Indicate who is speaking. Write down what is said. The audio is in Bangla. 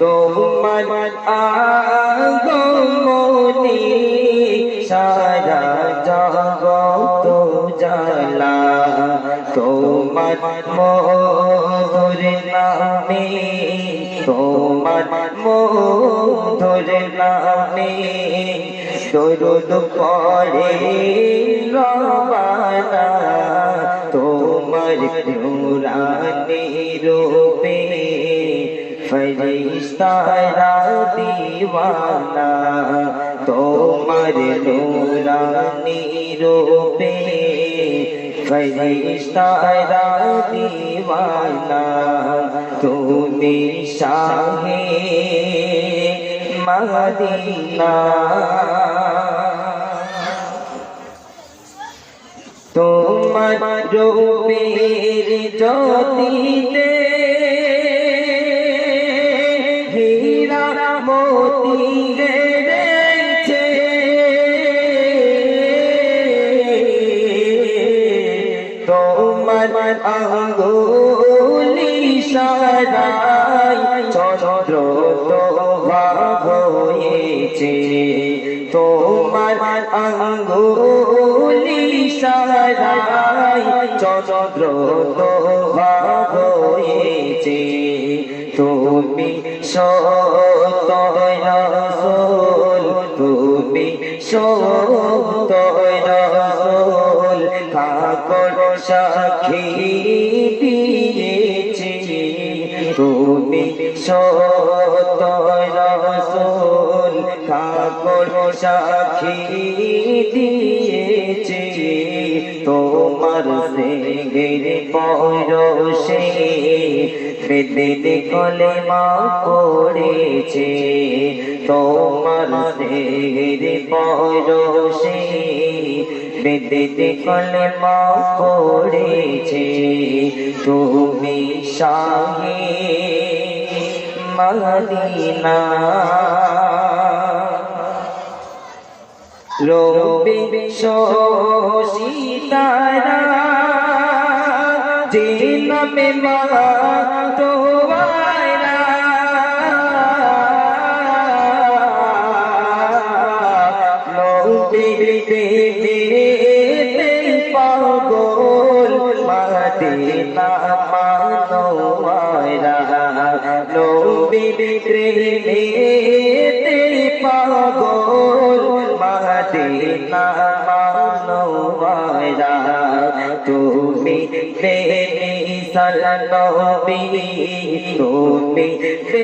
Speaker 1: তোমার আগমনে সারা জগৎ জালা তোমার মধুর নামে তোমার মধুর নামে দরুদ পড়ে রবানা তোমার নূরানি রূপে ফরিস্তারা দিওয়ানা তোমার নূরানি রূপে ফরিস্তারা দিওয়ানা তুমি শাহে মদিনা তোমার রূপের জ্যোতিতে হীরা মোতি গেছে তোমার আঙ্গুলি ইশারায় চন্দ্র তোবা হয়েছে তোমার আঙ্গুলি ইশারায় চন্দ্র তোবা হয়েছে তুমি সত্য রাসূল তুমি সত্য রাসূল কাকর সাক্ষী দিয়েছে তুমি সত্য রাসূল কাকর সাক্ষী দিয়েছে তোমার সেগের পরশে বেদে কলেমা পড়েছে তোমার সেগের পরশে বেদে কলেমা পড়েছে তুমি শাহে মদিনা রবি সীতারা যে নামে মা তোমারা নবী প্রেমে পাগল মদিনা মানওয়ারা নবী প্রেমে পাগল মদিনা মানওয়ারা তুমি বেমিসাল নবী তুমি